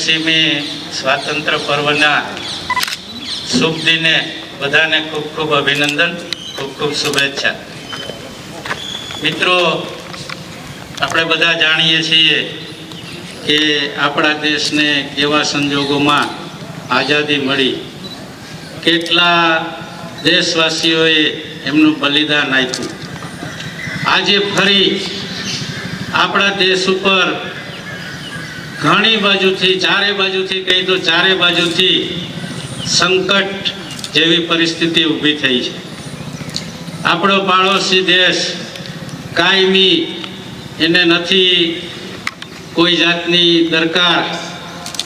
81મી સ્વાતંત્ર્ય પર્વના શુભ દિને બધાને ખૂબ ખૂબ અભિનંદન, ખૂબ ખૂબ શુભેચ્છા. મિત્રો, આપણે બધા જાણીએ છીએ કે આપણા દેશને કેવા સંજોગોમાં આઝાદી મળી, કેટલા દેશવાસીઓએ એમનું બલિદાન આપ્યું. આજે ફરી આપણા દેશ ઉપર ઘણી બાજુથી, ચારે બાજુથી કહી તો ચારે બાજુથી સંકટ જેવી પરિસ્થિતિ ઊભી થઈ છે. આપણો પાડોશી દેશ કાયમી, એને નથી કોઈ જાતની દરકાર,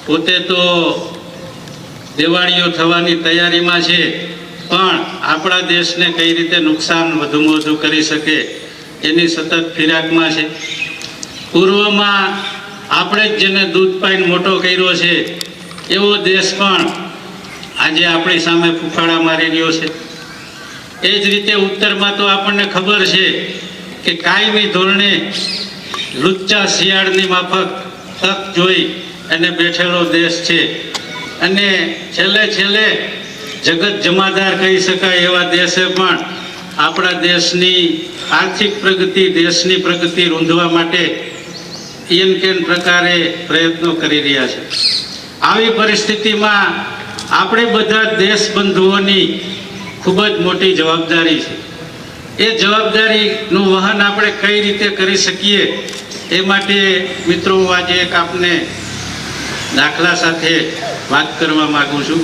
પોતે તો દિવાળીઓ થવાની તૈયારીમાં છે, પણ આપણા દેશને કઈ રીતે નુકસાન વધુમાં વધુ કરી શકે એની સતત ફિરાકમાં છે. પૂર્વમાં આપણે જ જેને દૂધ પાઈને મોટો કર્યો છે એવો દેશ પણ આજે આપણી સામે ફૂફાડા મારી રહ્યો છે. એ જ રીતે ઉત્તરમાં તો આપણને ખબર છે કે કાયમી ધોરણે લુચ્ચા શિયાળની માફક તક જોઈ અને બેઠેલો દેશ છે. અને છેલ્લે છેલ્લે જગત જમાદાર કહી શકાય એવા દેશે પણ આપણા દેશની આર્થિક પ્રગતિ, દેશની પ્રગતિ રૂંધવા માટે એન કેન પ્રકારે પ્રયત્નો કરી રહ્યા છે. આવી પરિસ્થિતિમાં આપણે બધા દેશબંધુઓની ખૂબ જ મોટી જવાબદારી છે. એ જવાબદારીનું વહન આપણે કઈ રીતે કરી શકીએ એ માટે મિત્રો આજે એક આપને દાખલા સાથે વાત કરવા માગું છું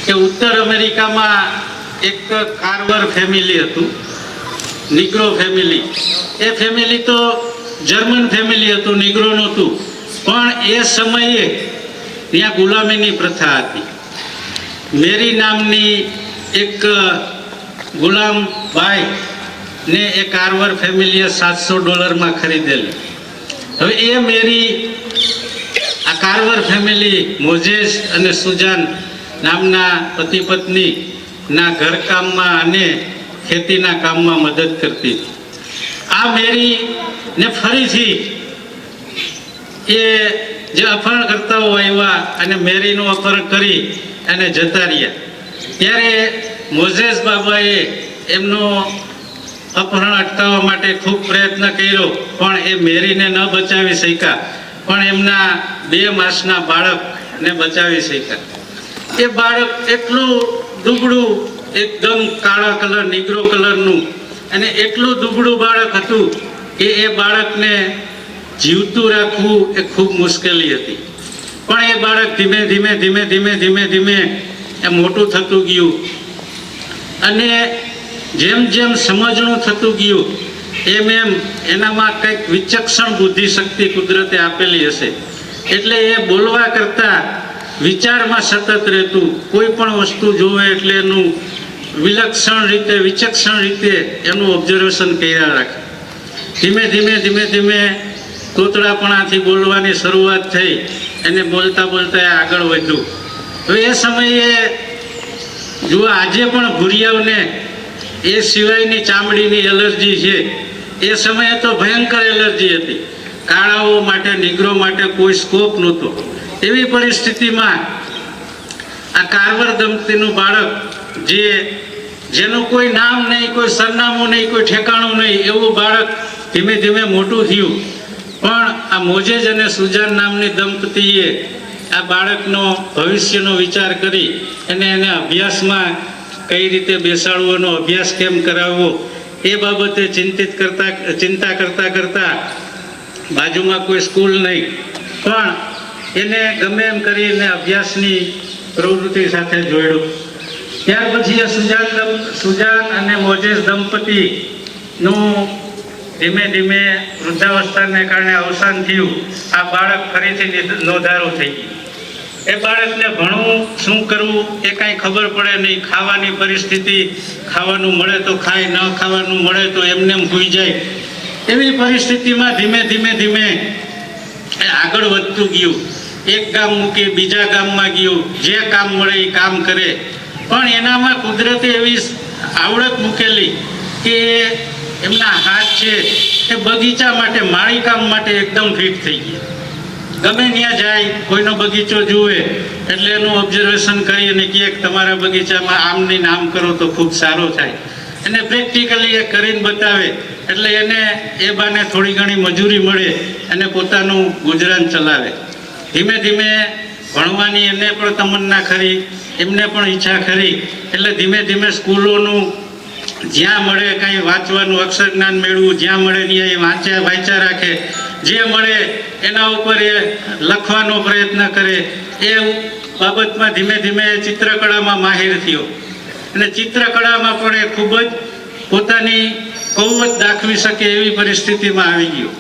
કે ઉત્તર અમેરિકામાં એક કાર્વર ફેમિલી હતું, નિગ્રો ફેમિલી. એ ફેમિલી તો જર્મન ફેમિલી હતું, નિગ્રો નહોતું, પણ એ સમયે ત્યાં ગુલામીની પ્રથા હતી. મેરી નામની એક ગુલામ ભાઈ ને એ કાર્વર ફેમિલીએ $700 ખરીદેલી. હવે એ મેરી આ કાર્વર ફેમિલી મોઝેસ અને સુજાન નામના પતિ પત્નીના ઘરકામમાં અને ખેતીના કામમાં મદદ કરતી. આ મેરીને ફરીથી એ જે અપહરણકર્તાઓ આવ્યા અને મેરીનું અપહરણ કરી અને જતા રહ્યા, ત્યારે મોઝેસ બાબાએ એમનું અપહરણ અટકાવવા માટે ખૂબ પ્રયત્ન કર્યો, પણ એ મેરીને ન બચાવી શક્યા, પણ એમના 2 માસના બાળકને બચાવી શક્યા. એ બાળક એટલું દુબળું, એકદમ કાળા કલર, નિગ્રો કલરનું, અને એટલું દુબળું બાળક હતું કે એ બાળકને જીવતું રાખવું એ ખૂબ મુશ્કેલી હતી. પણ એ બાળક ધીમે ધીમે ધીમે ધીમે ધીમે ધીમે એ મોટું થતું ગયું, અને જેમ જેમ સમજણું થતું ગયું એમ એમ એનામાં કંઈક વિચક્ષણ બુદ્ધિ શક્તિ કુદરતે આપેલી હશે. એટલે એ બોલવા કરતાં વિચારમાં સતત રહેતું, કોઈ પણ વસ્તુ જોવે એટલે એનું વિલક્ષણ રીતે, વિચક્ષણ રીતે એનું ઓબ્ઝર્વેશન કર્યા રાખે. ધીમે ધીમે ધીમે ધીમે તોતડાપણાથી બોલવાની શરૂઆત થઈ અને બોલતા બોલતા આગળ વધ્યું. હવે એ સમયે જો આજે પણ ભૂરિયાઓને એ સિવાયની ચામડીની એલર્જી છે, એ સમયે તો ભયંકર એલર્જી હતી. કાળાઓ માટે, નિગ્રો માટે કોઈ સ્કોપ નહોતો. એવી પરિસ્થિતિમાં આ કાર્વર દંપતીનું બાળક, જેનું કોઈ નામ નહીં, કોઈ સરનામું નહીં, કોઈ ઠેકાણું નહીં, એવું બાળક ધીમે ધીમે મોટું થયું. પણ આ મોઝેસ અને સુજાન નામની દંપતીએ આ બાળકનો ભવિષ્યનો વિચાર કરી અને એને અભ્યાસમાં કઈ રીતે બેસાડવો, એનો અભ્યાસ કેમ કરાવવો એ બાબતે ચિંતા કરતા બાજુમાં કોઈ સ્કૂલ નહીં, પણ એને ગમે એમ કરીને અભ્યાસની પ્રવૃત્તિ સાથે જોડ્યો. ત્યાર પછી એ સુજાન અને મોઝેસ દંપતીનું ધીમે ધીમે વૃદ્ધાવસ્થાને કારણે અવસાન થયું. આ બાળક ફરીથી નોંધારું થઈ ગયું. એ બાળકને ભણવું, શું કરવું એ કાંઈ ખબર પડે નહીં. ખાવાની પરિસ્થિતિ, ખાવાનું મળે તો ખાય, ન ખાવાનું મળે તો એમને એમ ભૂઈ જાય. એવી પરિસ્થિતિમાં ધીમે ધીમે ધીમે એ આગળ વધતું ગયું. એક ગામ મૂકી બીજા ગામમાં ગયું, જે કામ મળે એ કામ કરે. પણ એનામાં કુદરતે એવી આવડત મૂકેલી કે એમના હાથ છે એ બગીચા માટે, માળીકામ માટે એકદમ ફિટ થઈ ગયા. ગમે ત્યાં જાય, કોઈનો બગીચો જુએ એટલે એનું ઓબ્ઝર્વેશન કરી અને કહે કે તમારા બગીચામાં આમ નહીં આમ કરો તો ખૂબ સારો થાય. એને પ્રેક્ટિકલી એ કરીને બતાવે એટલે એને એ બાને થોડી ઘણી મજૂરી મળે અને પોતાનું ગુજરાન ચલાવે. ધીમે ધીમે ભણવાની એને પણ તમન્ના ખરી, એમને પણ ઈચ્છા ખરી, એટલે ધીમે ધીમે સ્કૂલોનું જ્યાં મળે કાંઈ વાંચવાનું અક્ષર જ્ઞાન મેળવું, જ્યાં મળે ત્યાં એ વાંચ્યા રાખે, જે મળે એના ઉપર એ લખવાનો પ્રયત્ન કરે. એ બાબતમાં ધીમે ધીમે ચિત્રકળામાં માહિર થયો અને ચિત્રકળામાં પણ એ ખૂબ જ પોતાની કૌવત દાખવી શકે એવી પરિસ્થિતિમાં આવી ગયો.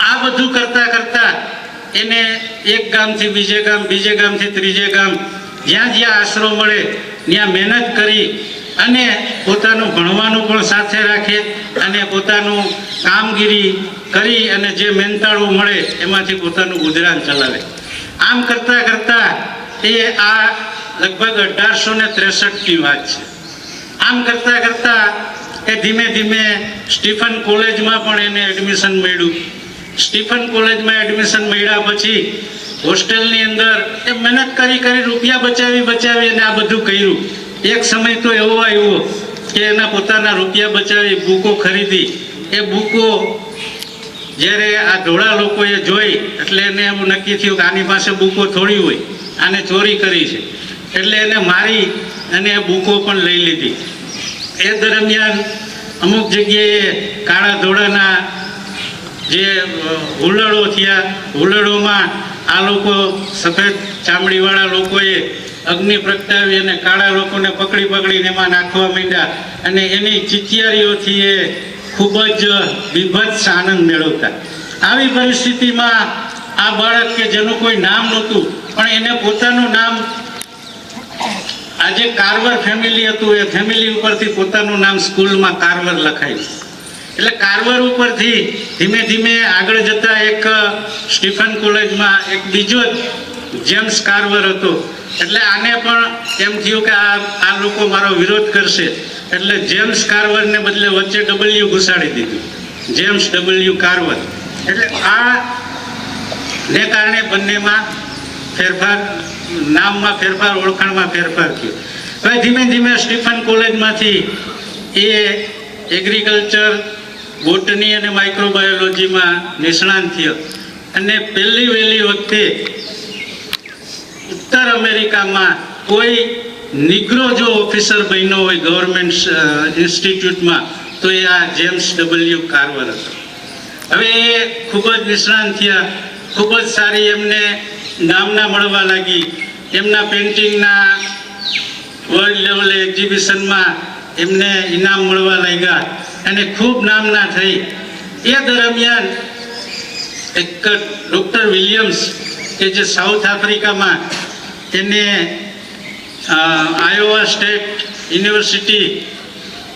આ બધું કરતાં કરતાં એને એક ગામથી બીજે ગામ, બીજે ગામથી ત્રીજે ગામ, જ્યાં જ્યાં આશરો મળે ત્યાં મહેનત કરી અને પોતાનું ભણવાનું પણ સાથે રાખે અને પોતાનું કામગીરી કરી અને જે મહેનતાળું મળે એમાંથી પોતાનું ગુજરાન ચલાવે. આમ કરતાં કરતાં એ આ લગભગ 1863ની વાત છે. આમ કરતાં કરતાં એ ધીમે ધીમે સ્ટીફન કોલેજમાં પણ એને એડમિશન મળ્યું. સ્ટીફન કોલેજમાં એડમિશન મળ્યા પછી હોસ્ટેલની અંદર એ મહેનત કરી રૂપિયા બચાવી અને આ બધું કર્યું. એક સમય તો એવો આવ્યો કે એના પોતાના રૂપિયા બચાવી બુકો ખરીદી. એ બુકો જ્યારે આ ધોળા લોકોએ જોઈ એટલે એને એવું નક્કી થયું કે આની પાસે બુકો થોડી હોય, આને ચોરી કરી છે, એટલે એને મારી અને એ બુકો પણ લઈ લીધી. એ દરમિયાન અમુક જગ્યાએ કાળા ધોળાના જે હુલ્લડો થયા, હુલ્લડોમાં આ લોકો સફેદ ચામડીવાળા લોકોએ અગ્નિ પ્રગટાવી અને કાળા લોકોને પકડીને એમાં નાખવા માંડ્યા અને એની ચિચિયારીઓથી એ ખૂબ જ બીભત્સ આનંદ મેળવતા. આવી પરિસ્થિતિમાં આ બાળક કે જેનું કોઈ નામ નહોતું પણ એને પોતાનું નામ, આજે કાર્વર ફેમિલી હતું એ ફેમિલી ઉપરથી પોતાનું નામ સ્કૂલમાં કાર્વર લખાયું. એટલે કાર્વર ઉપરથી ધીમે ધીમે આગળ જતા એક સ્ટીફન કોલેજમાં એક બીજો જેમ્સ કાર્વર હતો. એટલે આને પણ એમ થયું કે આ લોકો મારો વિરોધ કરશે એટલે જેમ્સ કાર્વરને બદલે વચ્ચે ડબલ્યુ ઘુસાડી દીધું, જેમ્સ ડબલ્યુ કાર્વર. એટલે આ ને કારણે બંનેમાં ફેરફાર, નામમાં ફેરફાર, ઓળખાણમાં ફેરફાર થયો. હવે ધીમે ધીમે સ્ટીફન કોલેજમાંથી એ એગ્રીકલ્ચર, બોટની અને માઇક્રોબાયોલોજીમાં નિષ્ણાંત થયો અને પહેલી વહેલી વખતે ઉત્તર અમેરિકામાં કોઈ નિગ્રો જો ઓફિસર બન્યો હોય ગવર્મેન્ટ ઇન્સ્ટિટ્યૂટમાં તો એ આ જેમ્સ ડબલ્યુ કાર્વર હતો. હવે એ ખૂબ જ નિષ્ણાંત થયા, ખૂબ જ સારી એમને નામના મળવા લાગી. એમના પેઇન્ટિંગના વર્લ્ડ લેવલે એક્ઝિબિશનમાં એમને ઇનામ મળવા લાગ્યા અને ખૂબ નામના થઈ. એ દરમિયાન એક ડૉક્ટર વિલિયમ્સ કે જે સાઉથ આફ્રિકામાં એને આયોવા સ્ટેટ યુનિવર્સિટી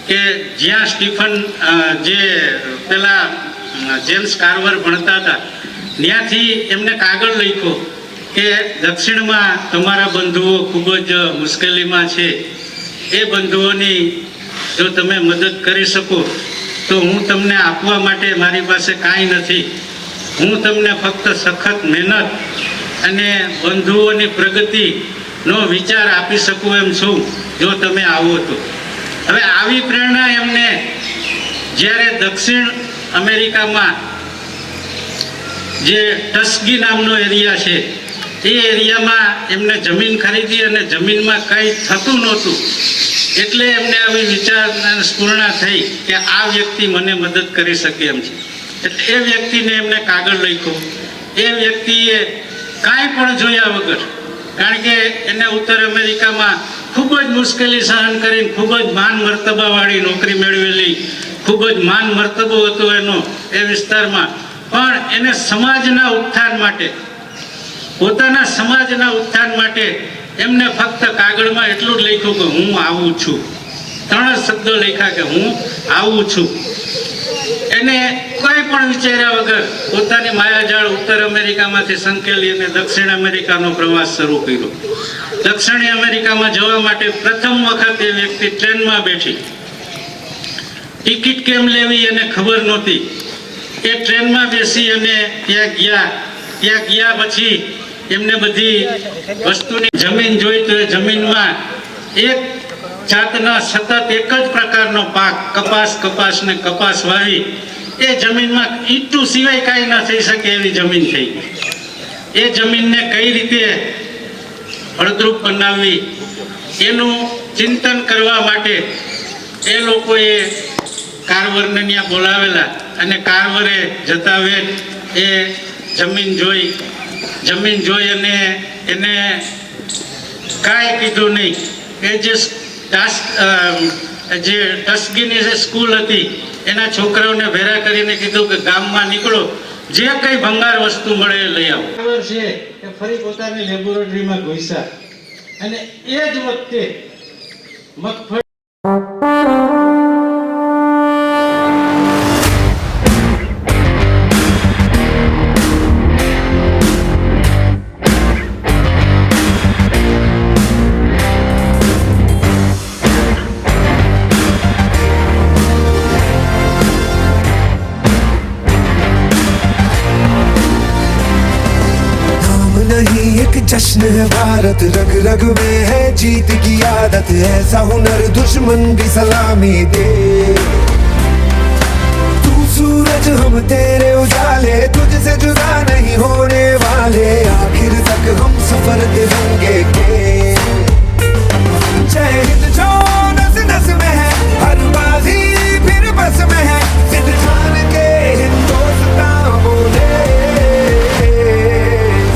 કે જ્યાં સ્ટીફન જે પેલા જેમ્સ કાર્વર ભણતા હતા ત્યાંથી એમને કાગળ લખ્યો કે દક્ષિણમાં તમારા બંધુઓ ખૂબ જ મુશ્કેલીમાં છે, એ બંધુઓની જો તમે મદદ કરી શકો તો હું તમને આપવા માટે મારી પાસે કાંઈ નથી. હું તમને ફક્ત સખત મહેનત અને બંધુઓની પ્રગતિનો વિચાર આપી શકું એમ છું જો તમે આવો તો. હવે આવી પ્રેરણા એમને જ્યારે દક્ષિણ અમેરિકામાં જે ટસ્કી નામનો એરિયા છે એ એરિયામાં એમને જમીન ખરીદી અને જમીનમાં કંઈ થતું નહોતું એટલે એમને આવી વિચાર સ્ફૂર્ણા થઈ કે આ વ્યક્તિ મને મદદ કરી શકે એમ છે. એટલે એ વ્યક્તિને એમને કાગળ લખ્યો. એ વ્યક્તિએ કાંઈ પણ જોયા વગર, કારણ કે એને ઉત્તર અમેરિકામાં ખૂબ જ મુશ્કેલી સહન કરીને ખૂબ જ માન મર્તબાવાળી નોકરી મેળવેલી, ખૂબ જ માન મર્તબો હતો એનો એ વિસ્તારમાં, પણ એને સમાજના ઉત્થાન માટે, પોતાના સમાજના ઉત્થાન માટે એમને ફક્ત કાગળમાં એટલું જ લખ્યું કે હું આવું છું. 3 શબ્દો લખ્યા કે હું આવું છું. એને કોઈ પણ વિચાર્યા વગર પોતાની માયાજાળ ઉત્તર અમેરિકામાંથી સંકેલી અને દક્ષિણ અમેરિકાનો પ્રવાસ શરૂ કર્યો. દક્ષિણ અમેરિકામાં જવા માટે પ્રથમ વખત એ વ્યક્તિ ટ્રેનમાં બેઠી. ટિકિટ કેમ લેવી એને ખબર નહોતી. એ ટ્રેનમાં બેસી અને ત્યાં ગયા ત્યાં ગયા પછી એમને બધી વસ્તુની જમીન જોઈ તો એ જમીનમાં એક જાતના સતત એક જ પ્રકારનો પાક કપાસ ને કપાસ વાવી એ જમીનમાં ઈંટું સિવાય કાંઈ ન થઈ શકે એવી જમીન થઈ ગઈ. એ જમીનને કઈ રીતે ફળદ્રુપ બનાવવી એનું ચિંતન કરવા માટે એ લોકોએ કારવરને ત્યાં બોલાવેલા અને કારવરે જતા વેત એ જમીન જોઈ અને એને કાંઈ કીધું નહીં. એ જે ટસગીની જે સ્કૂલ હતી એના છોકરાઓને ભેરા કરીને કીધું કે ગામમાં નીકળો, જે કઈ ભંગાર વસ્તુ મળે એ લઈ આવો. છે એ ફરી પોતાની લેબોરેટરીમાં ઘૂસ્યા અને એ જ વખતે મગફળી नहीं एक जश्न है भारत, रग रग में है जीत की आदत, ऐसा हुनर दुश्मन भी सलामी दे. तू सूरज हम तेरे उजाले, तुझसे जुदा नहीं होने वाले, आखिर तक हम सफर तिरंगे के. जय हिंद जो नस नस में है, हर बाजी फिर बस में है, जिद ठान के हिंदुस्तान बोले.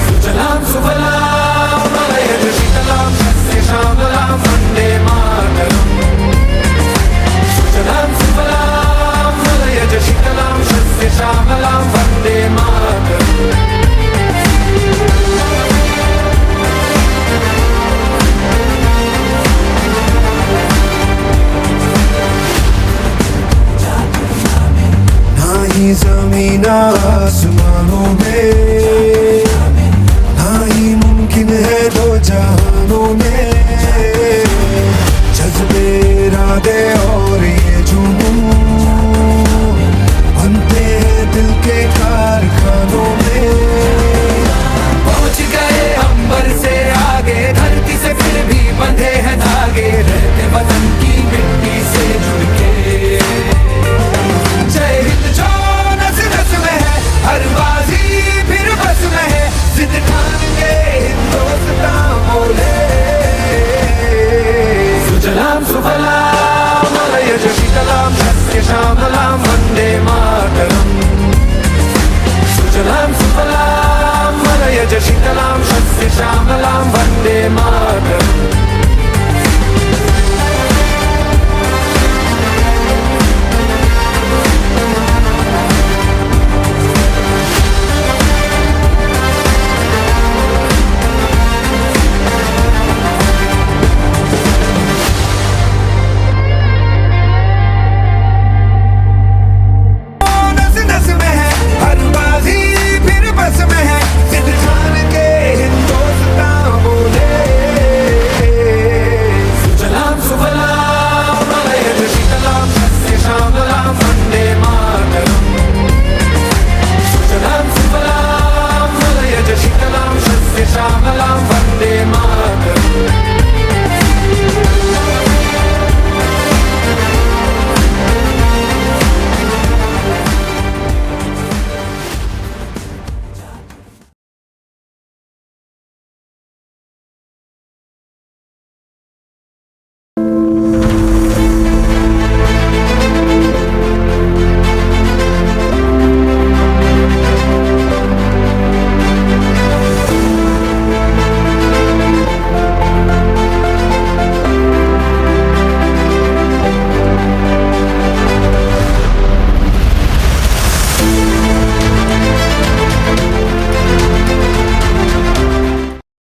सुजलाम सुफलाम मलयज शीतलाम सस्य श्यामलाम वंदे मातरम. सुजलाम सुफलाम मलयज शीतलाम सस्य श्यामलाम वंदे मातरम. ना ही ज़मीन आसमान